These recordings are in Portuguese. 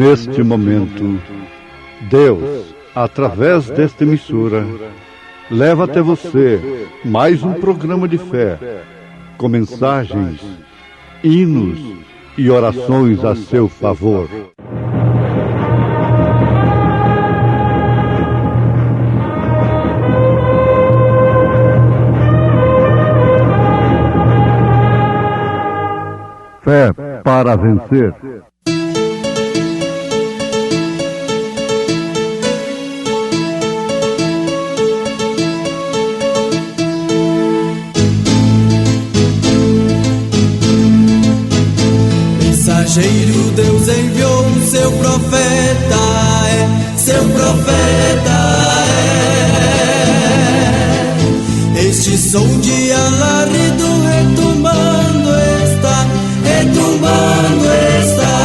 Neste momento, Deus, através desta emissora, leva até você mais um programa de fé, com mensagens, hinos e orações a seu favor. Fé para vencer. Mensageiro, Deus enviou seu profeta, seu profeta é. Este som de alarido retumbando está, retumbando está.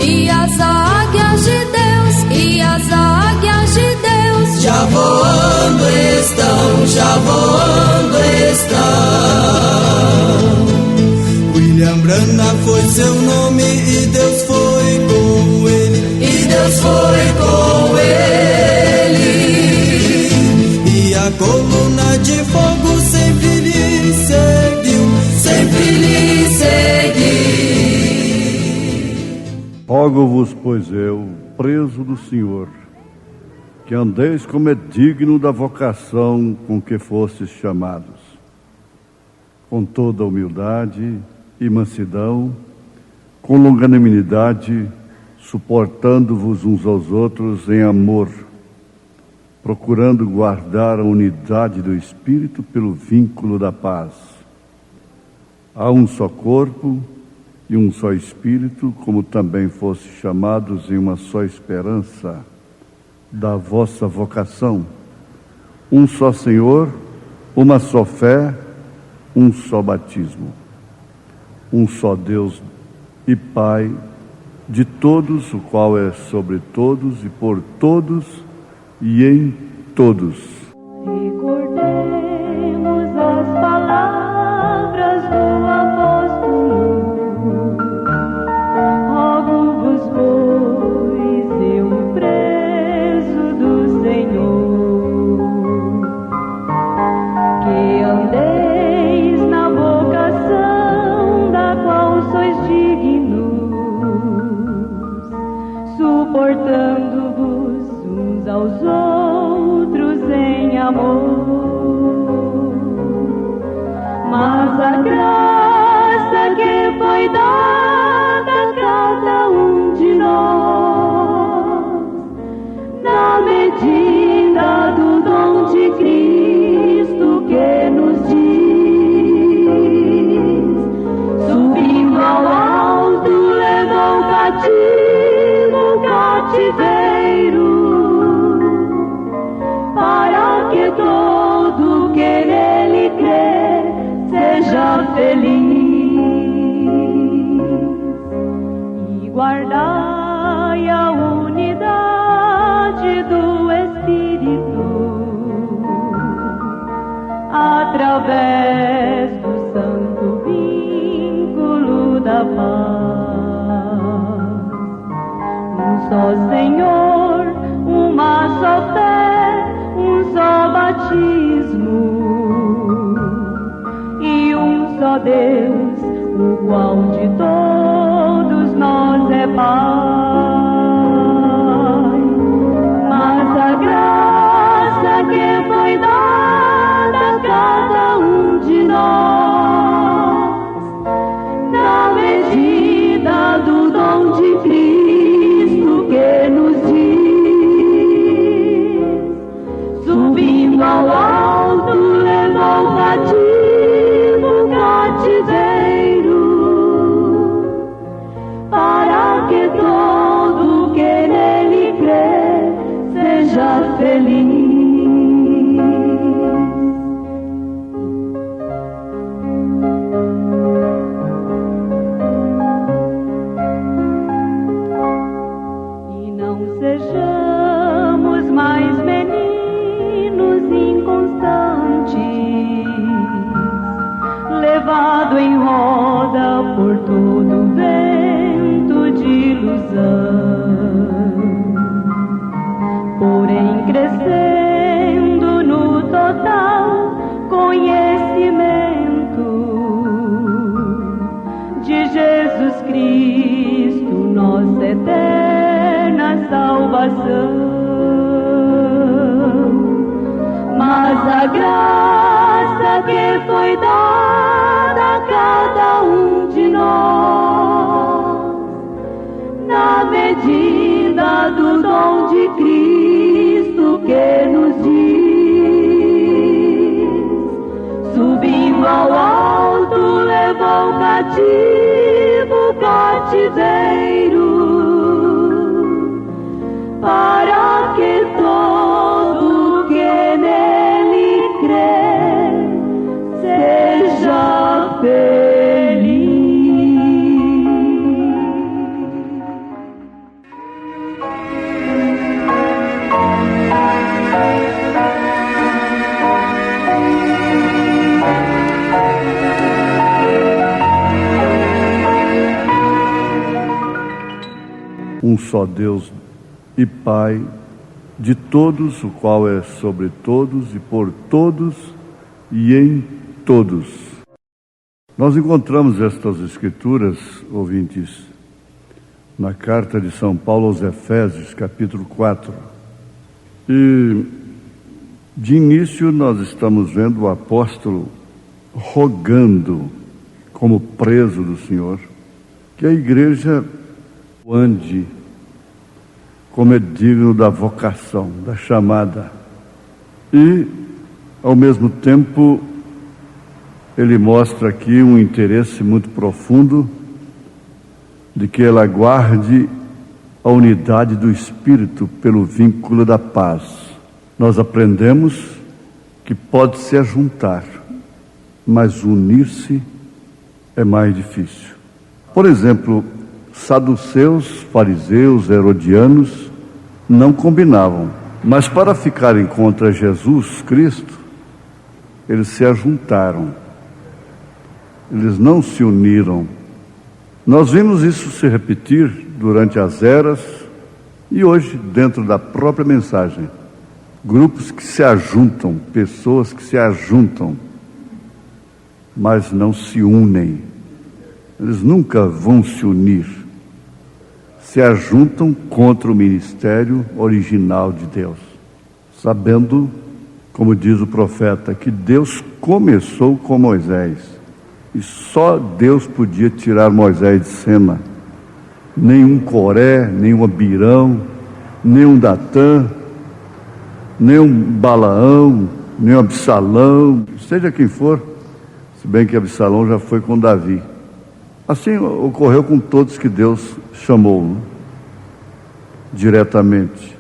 E as águias de Deus, e as águias de Deus, já voando estão, já voando estão. William Branham foi seu nome e Deus foi com ele, e Deus foi com ele. E a coluna de fogo sempre lhe seguiu, sempre lhe seguiu. Rogo-vos, pois eu, preso do Senhor, que andeis como é digno da vocação com que fostes chamados, com toda humildade e mansidão, com longanimidade, suportando-vos uns aos outros em amor, procurando guardar a unidade do Espírito pelo vínculo da paz. Há um só corpo e um só Espírito, como também fostes chamados em uma só esperança da vossa vocação. Um só Senhor, uma só fé, um só batismo. Um só Deus e Pai de todos, o qual é sobre todos e por todos e em todos. recordemos as palavras do apóstolo. Rogo-vos, pois, eu, preso do Senhor, que andeis na vocação da qual sois dignos, suportando-vos uns aos outros em amor. Mas a graça que foi dada a cada um de nós, na medida do dom de Cristo que nos diz, subindo ao alto levou cativo o cativeiro, para que todo que nele crê seja feliz. E guardai a unidade do Espírito através do santo vínculo da paz. Um só Senhor, uma só fé, um só batismo e um só Deus, o qual de todos nós é Pai. Mas a graça que foi dada a cada um de nós, na medida do dom de Cristo que nos diz, subindo ao alto levou cativo o cativeiro, para que todo que nele crê seja feliz. E não sejamos mais meninos inconstantes, levado em roda por todo vento crescendo no total conhecimento de Jesus Cristo, nossa eterna salvação. Mas a graça que foi dada a cada um de nós, na medida do dom de Cristo que nos diz, subindo ao alto, levou cativo o cativeiro, para que todo que nele crê seja feliz. Um só Deus e Pai de todos, o qual é sobre todos e por todos e em todos. Nós encontramos estas escrituras, ouvintes, na carta de São Paulo aos Efésios, capítulo 4. E, de início, nós estamos vendo o apóstolo rogando, como preso do Senhor, que a igreja ande como é digno da vocação, da chamada. E, ao mesmo tempo, ele mostra aqui um interesse muito profundo de que ela guarde a unidade do Espírito pelo vínculo da paz. Nós aprendemos que pode se ajuntar, mas unir-se é mais difícil. Por exemplo, saduceus, fariseus, herodianos não combinavam, mas para ficarem contra Jesus Cristo, eles se ajuntaram, eles não se uniram. Nós vimos isso se repetir durante as eras e hoje dentro da própria mensagem. Grupos que se ajuntam, pessoas que se ajuntam, mas não se unem. Eles nunca vão se unir. Se ajuntam contra o ministério original de Deus, sabendo, como diz o profeta, que Deus começou com Moisés, e só Deus podia tirar Moisés de cena. Nenhum Coré, nenhum Abirão, nenhum Datã, nenhum Balaão, nenhum Absalão, seja quem for, se bem que Absalão já foi com Davi. Assim ocorreu com todos que Deus chamou, né? Diretamente.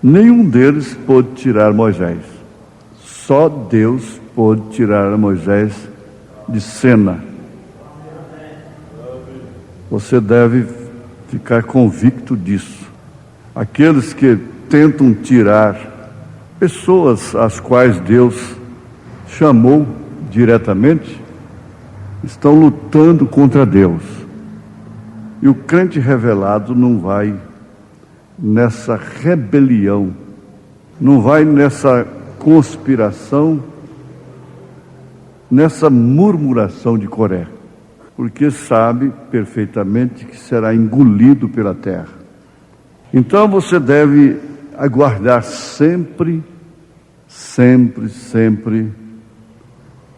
Nenhum deles pôde tirar Moisés. Só Deus pôde tirar Moisés de cena. Você deve ficar convicto disso. Aqueles que tentam tirar pessoas às quais Deus chamou diretamente, estão lutando contra Deus. E o crente revelado não vai nessa rebelião, não vai nessa conspiração, nessa murmuração de Coré, porque sabe perfeitamente que será engolido pela terra. Então você deve aguardar sempre, sempre, sempre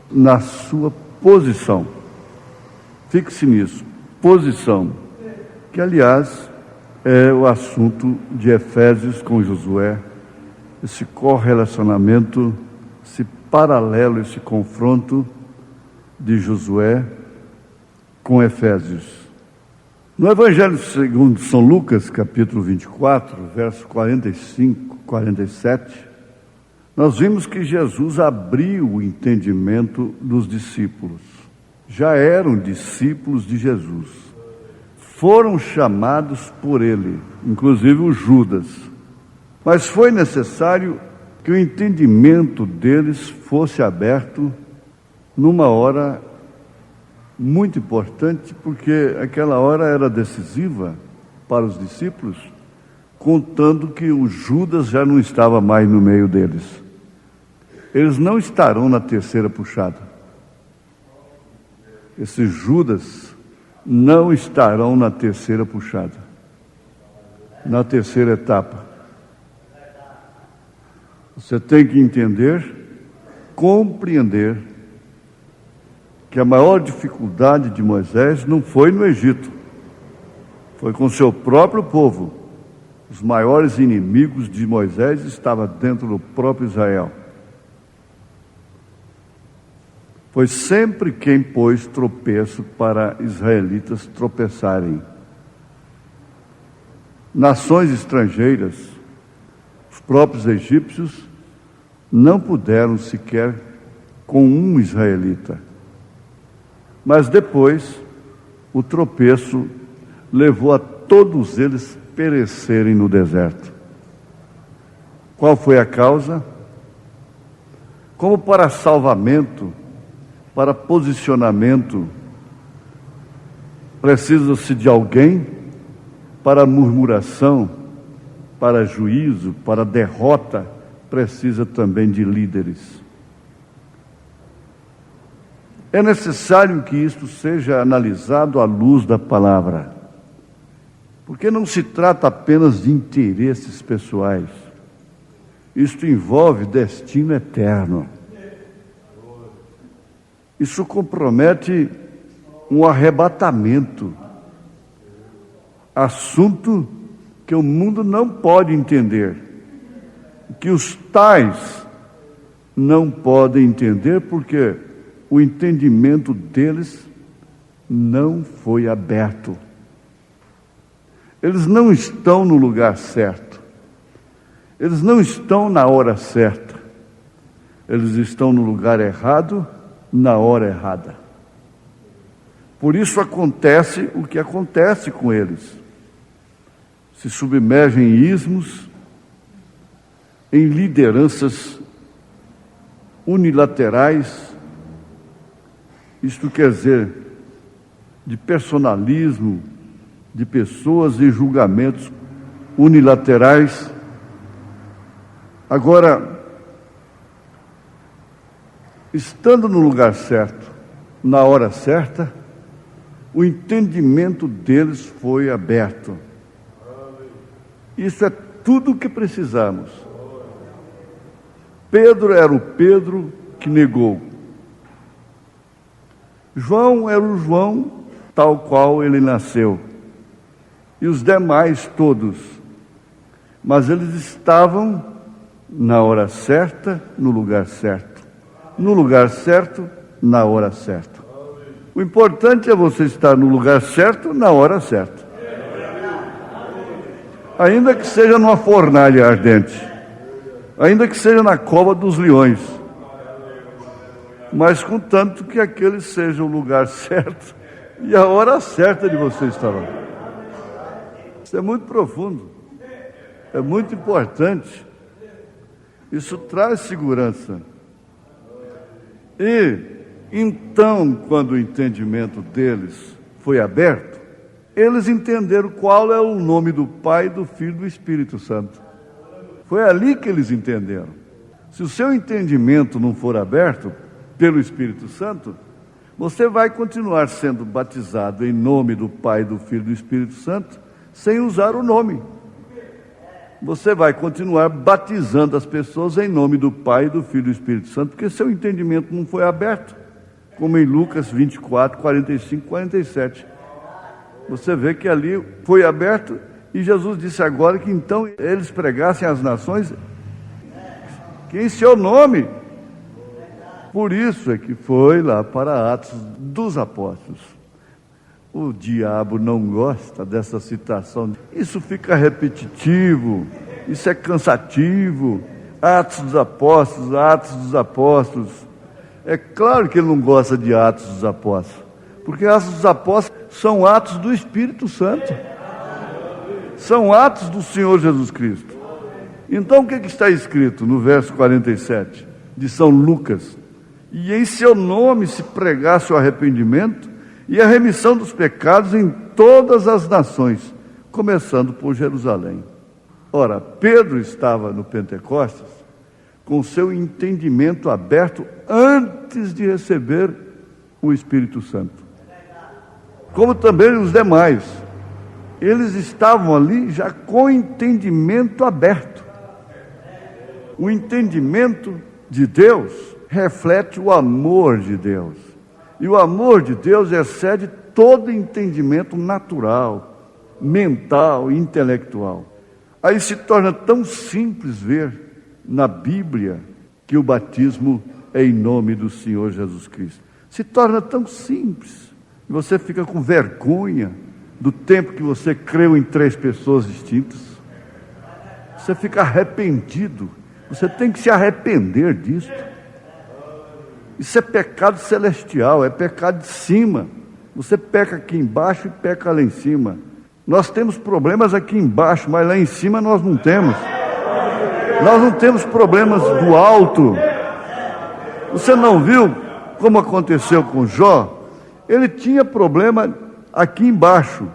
na sua posição. Fixe nisso, posição, que aliás é o assunto de Efésios com Josué, esse correlacionamento, esse paralelo, esse confronto de Josué com Efésios. No Evangelho segundo São Lucas, capítulo 24, verso 45, 47, nós vimos que Jesus abriu o entendimento dos discípulos. Já eram discípulos de Jesus. Foram chamados por ele, inclusive o Judas. Mas foi necessário que o entendimento deles fosse aberto numa hora muito importante, porque aquela hora era decisiva para os discípulos, contando que o Judas já não estava mais no meio deles. Eles não estarão na terceira puxada. Esses Judas não estarão na terceira puxada, na terceira etapa. Você tem que entender, compreender, que a maior dificuldade de Moisés não foi no Egito, foi com seu próprio povo. Os maiores inimigos de Moisés estavam dentro do próprio Israel. Foi sempre quem pôs tropeço para israelitas tropeçarem. Nações estrangeiras, os próprios egípcios, não puderam sequer com um israelita. Mas depois, o tropeço levou a todos eles perecerem no deserto. Qual foi a causa? Como para salvamento, para posicionamento, precisa-se de alguém, para murmuração, para juízo, para derrota, precisa também de líderes. É necessário que isto seja analisado à luz da palavra, porque não se trata apenas de interesses pessoais. Isto envolve destino eterno. Isso compromete um arrebatamento, assunto que o mundo não pode entender, que os tais não podem entender, porque o entendimento deles não foi aberto. Eles não estão no lugar certo, eles não estão na hora certa, eles estão no lugar errado, na hora errada. Por isso acontece o que acontece com eles. Se submergem em ismos, em lideranças unilaterais, isto quer dizer, de personalismo, de pessoas e julgamentos unilaterais. Agora, estando no lugar certo, na hora certa, o entendimento deles foi aberto. Isso é tudo o que precisamos. Pedro era o Pedro que negou. João era o João tal qual ele nasceu. E os demais todos. Mas eles estavam na hora certa, no lugar certo. No lugar certo, na hora certa. O importante é você estar no lugar certo, na hora certa. Ainda que seja numa fornalha ardente, ainda que seja na cova dos leões, mas contanto que aquele seja o lugar certo e a hora certa de você estar lá. Isso é muito profundo, é muito importante. Isso traz segurança. E então, quando o entendimento deles foi aberto, eles entenderam qual é o nome do Pai, do Filho e do Espírito Santo. Foi ali que eles entenderam. Se o seu entendimento não for aberto pelo Espírito Santo, você vai continuar sendo batizado em nome do Pai, do Filho e do Espírito Santo, sem usar o nome. Você vai continuar batizando as pessoas em nome do Pai, do Filho e do Espírito Santo, porque seu entendimento não foi aberto, como em Lucas 24, 45, 47. Você vê que ali foi aberto, e Jesus disse agora que então eles pregassem às nações que em seu nome. Por isso é que foi lá para Atos dos Apóstolos. O diabo não gosta dessa citação. Isso fica repetitivo, isso é cansativo. Atos dos Apóstolos, Atos dos Apóstolos. É claro que ele não gosta de Atos dos Apóstolos, porque Atos dos Apóstolos são atos do Espírito Santo. São atos do Senhor Jesus Cristo. Então o que está escrito no verso 47 de São Lucas? E em seu nome se pregasse o arrependimento e a remissão dos pecados em todas as nações, começando por Jerusalém. Ora, Pedro estava no Pentecostes com seu entendimento aberto antes de receber o Espírito Santo. Como também os demais. Eles estavam ali já com o entendimento aberto. O entendimento de Deus reflete o amor de Deus. E o amor de Deus excede todo entendimento natural, mental e intelectual. Aí se torna tão simples ver na Bíblia que o batismo é em nome do Senhor Jesus Cristo. Se torna tão simples. E você fica com vergonha do tempo que você creu em 3 pessoas distintas. Você fica arrependido. Você tem que se arrepender disso. Isso é pecado celestial, é pecado de cima. Você peca aqui embaixo e peca lá em cima. Nós temos problemas aqui embaixo, mas lá em cima nós não temos. Nós não temos problemas do alto. Você não viu como aconteceu com Jó? Ele tinha problema aqui embaixo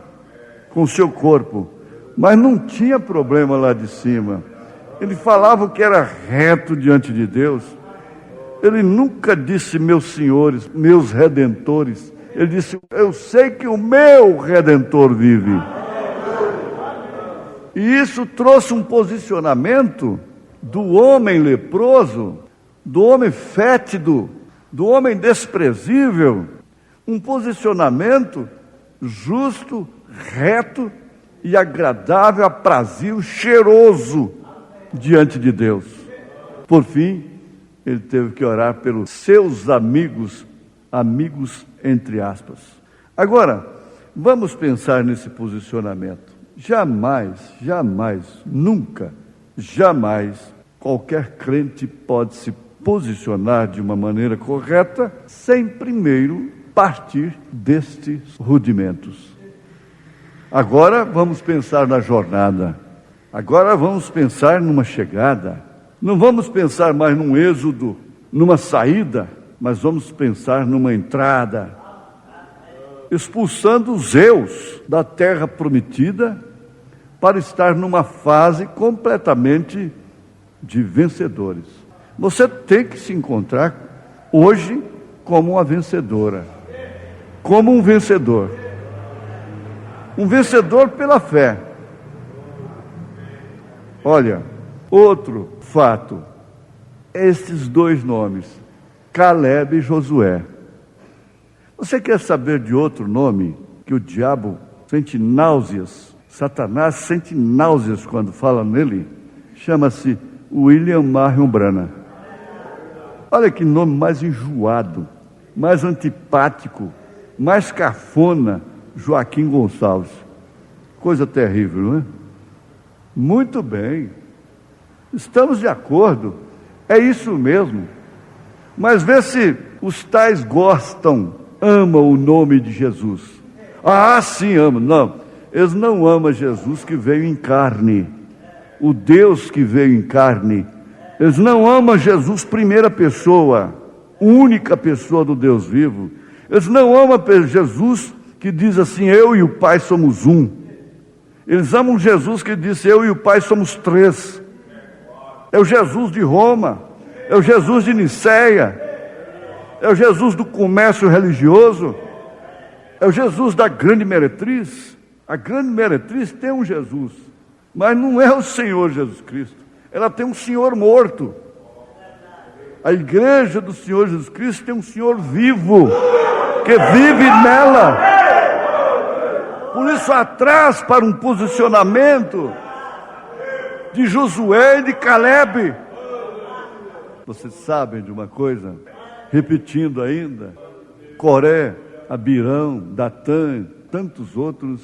com o seu corpo, mas não tinha problema lá de cima. Ele falava que era reto diante de Deus. Ele nunca disse meus senhores, meus redentores. Ele disse, eu sei que o meu Redentor vive. E isso trouxe um posicionamento do homem leproso, do homem fétido, do homem desprezível, um posicionamento justo, reto e agradável, aprazível, cheiroso diante de Deus. Por fim, ele teve que orar pelos seus amigos entre aspas. Agora, vamos pensar nesse posicionamento. Jamais, nunca, jamais, qualquer crente pode se posicionar de uma maneira correta sem primeiro partir destes rudimentos. Agora vamos pensar na jornada. Agora vamos pensar numa chegada. Não vamos pensar mais num êxodo, numa saída, mas vamos pensar numa entrada. Expulsando os Zeus da terra prometida para estar numa fase completamente de vencedores. Você tem que se encontrar hoje como uma vencedora, como um vencedor pela fé. Olha, outro fato, esses 2 nomes, Caleb e Josué. Você quer saber de outro nome que o diabo sente náuseas? Satanás sente náuseas quando fala nele? Chama-se William Marion Branham. Olha que nome mais enjoado, mais antipático, mais cafona, Joaquim Gonçalves. Coisa terrível, não é? Muito bem, estamos de acordo, é isso mesmo. Mas vê se os tais amam o nome de Jesus. Ah, sim, amam. Não, eles não amam Jesus que veio em carne, o Deus que veio em carne. Eles não amam Jesus primeira pessoa, única pessoa do Deus vivo. Eles não amam Jesus que diz assim, eu e o Pai somos um. Eles amam Jesus que disse, eu e o Pai somos 3. É o Jesus de Roma, é o Jesus de Niceia, é o Jesus do comércio religioso, é o Jesus da grande meretriz. A grande meretriz tem um Jesus, mas não é o Senhor Jesus Cristo. Ela tem um Senhor morto. A igreja do Senhor Jesus Cristo tem um Senhor vivo, que vive nela. Por isso, atrás para um posicionamento de Josué e de Caleb. Vocês sabem de uma coisa? Repetindo ainda, Coré, Abirão, Datã, tantos outros,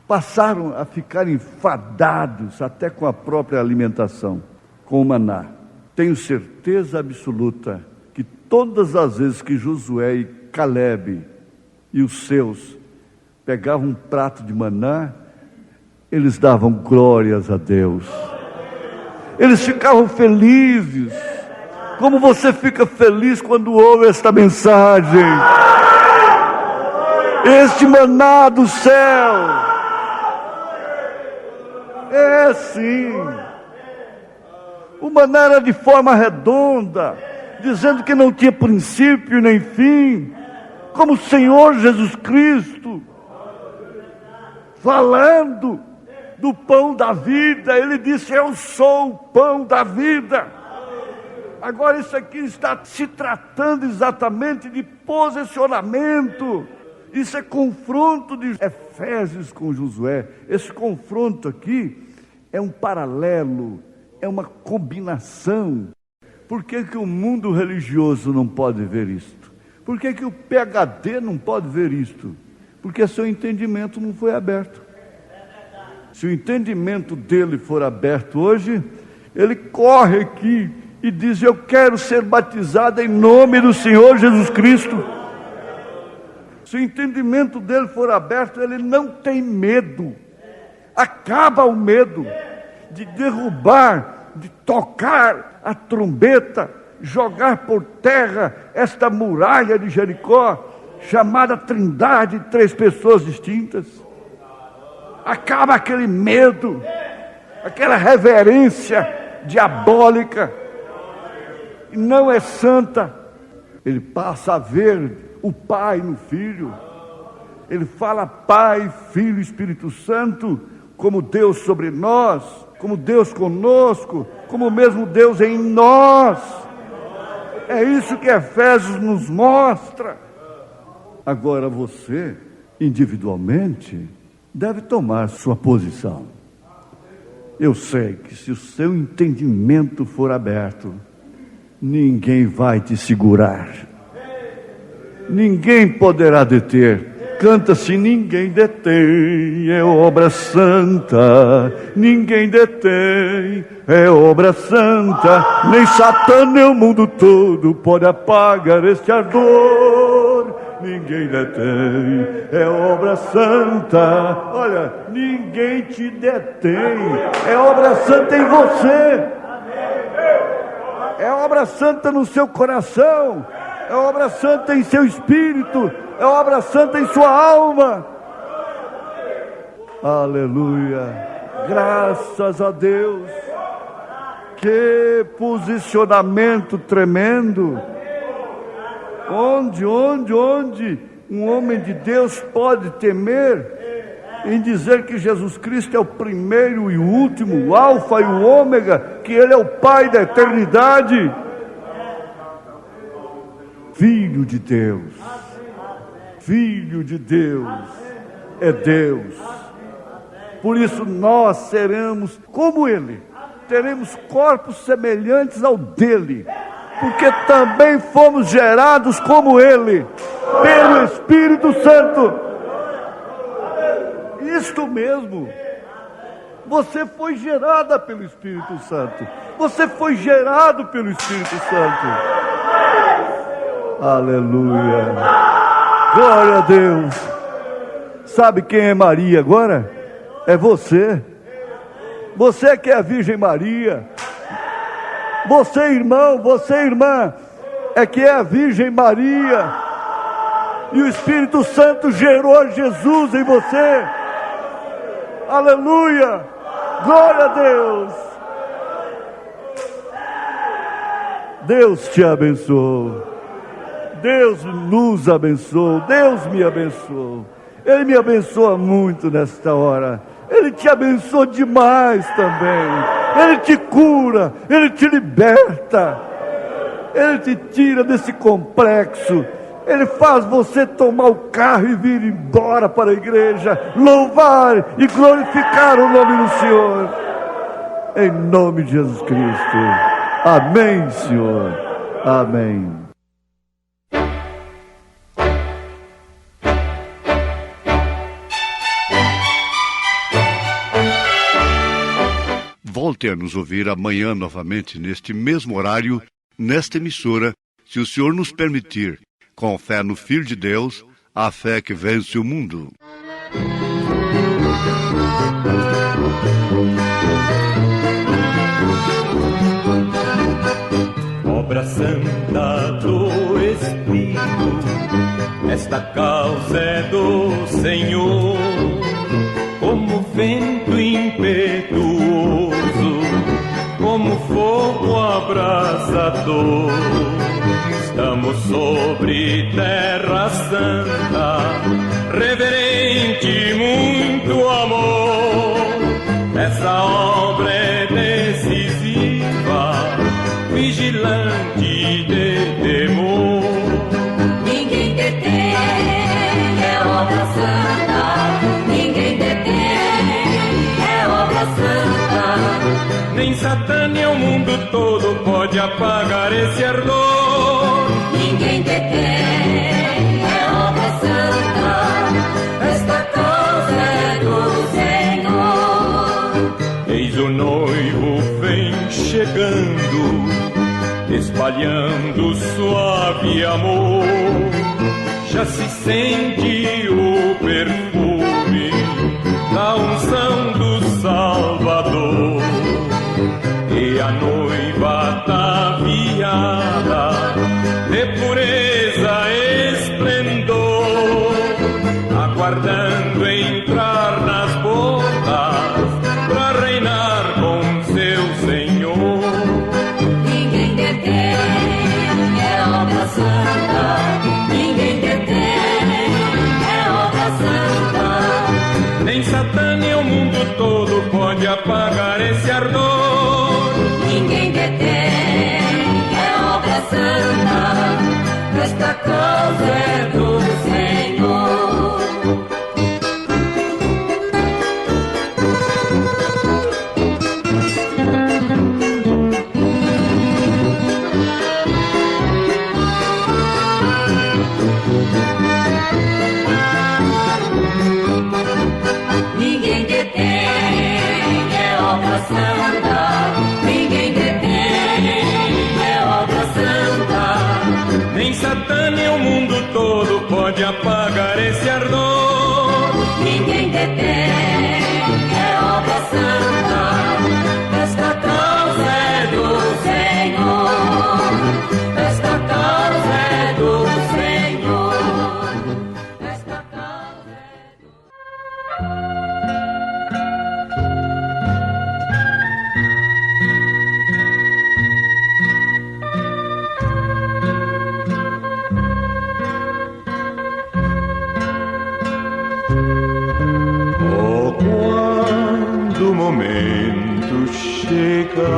passaram a ficar enfadados até com a própria alimentação, com o maná. Tenho certeza absoluta que todas as vezes que Josué e Caleb e os seus pegavam um prato de maná, eles davam glórias a Deus. Eles ficavam felizes, como você fica feliz quando ouve esta mensagem. Este maná do céu. É sim. O maná era de forma redonda, dizendo que não tinha princípio nem fim, como o Senhor Jesus Cristo, falando do pão da vida. Ele disse: eu sou o pão da vida. Agora isso aqui está se tratando exatamente de posicionamento. Isso é confronto de Efésios com Josué. Esse confronto aqui é um paralelo, é uma combinação. Por que que o mundo religioso não pode ver isto? Por que que o PhD não pode ver isto? Porque seu entendimento não foi aberto. Se o entendimento dele for aberto hoje, ele corre aqui e diz: eu quero ser batizado em nome do Senhor Jesus Cristo. Se o entendimento dele for aberto, ele não tem medo. Acaba o medo de derrubar, de tocar a trombeta, jogar por terra esta muralha de Jericó, chamada Trindade, 3 pessoas distintas. Acaba aquele medo, aquela reverência diabólica, e não é santa. Ele passa a ver o Pai no Filho. Ele fala Pai, Filho e Espírito Santo como Deus sobre nós, como Deus conosco, como o mesmo Deus em nós. É isso que Efésios nos mostra. Agora você, individualmente, deve tomar sua posição. Eu sei que se o seu entendimento for aberto, ninguém vai te segurar. Ninguém poderá deter. Canta-se: ninguém detém, é obra santa. Ninguém detém, é obra santa. Nem Satã, nem o mundo todo pode apagar este ardor. Ninguém detém, é obra santa. Olha, ninguém te detém. É obra santa em você. É obra santa no seu coração. É obra santa em seu espírito. É obra santa em sua alma. Aleluia. Graças a Deus. Que posicionamento tremendo. Onde um homem de Deus pode temer em dizer que Jesus Cristo é o primeiro e o último, o alfa e o ômega, que Ele é o Pai da eternidade? Filho de Deus, Filho de Deus, é Deus. Por isso nós seremos como Ele, teremos corpos semelhantes ao dele, porque também fomos gerados como Ele, pelo Espírito Santo. Isto mesmo, você foi gerada pelo Espírito Santo, você foi gerado pelo Espírito Santo. Aleluia, glória a Deus. Sabe quem é Maria agora? É você. Você que é a Virgem Maria. Você, irmão, você, irmã, é que é a Virgem Maria. E o Espírito Santo gerou Jesus em você. Aleluia, glória a Deus. Deus te abençoou. Deus nos abençoou. Deus me abençoou. Ele me abençoa muito nesta hora. Ele te abençoa demais também. Ele te cura, Ele te liberta, Ele te tira desse complexo. Ele faz você tomar o carro e vir embora para a igreja, louvar e glorificar o nome do Senhor, em nome de Jesus Cristo. Amém, Senhor. Amém. Volte a nos ouvir amanhã novamente, neste mesmo horário, nesta emissora, se o Senhor nos permitir, com fé no Filho de Deus, a fé que vence o mundo. Obra santa do Espírito, esta causa é do Senhor, como vento impetuoso fogo abrasador. Estamos sobre terra santa, reverente muito amor. Essa obra é decisiva, vigilante de temor. Ninguém detém, é obra santa. Ninguém detém, é obra santa. Nem Satã nem o mundo todo pode apagar esse ardor. Ninguém detém, é obra santa. Esta causa é do Senhor. Eis o noivo vem chegando, espalhando suave amor. Já se sente o perfume da unção do Salvador. E a noiva ataviada de pureza e esplendor, aguardando entrar nas bodas pra reinar com seu Senhor. Ninguém detém, é obra santa. Ninguém detém, é obra santa. Nem Satã nem o mundo todo pode apagar esse ardor. Ninguém detém, é obra santa. Esta causa é do Senhor. Ninguém detém, é obra santa. Ninguém detém, é obra santa. Nem Satã nem o mundo todo pode apagar esse ardor. Ninguém detém, é obra santa. Esta causa é do Senhor. Esta causa é do Senhor. Esta causa é do Oh, quando o momento chegar,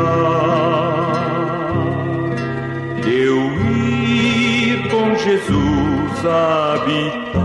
eu ir com Jesus habitar.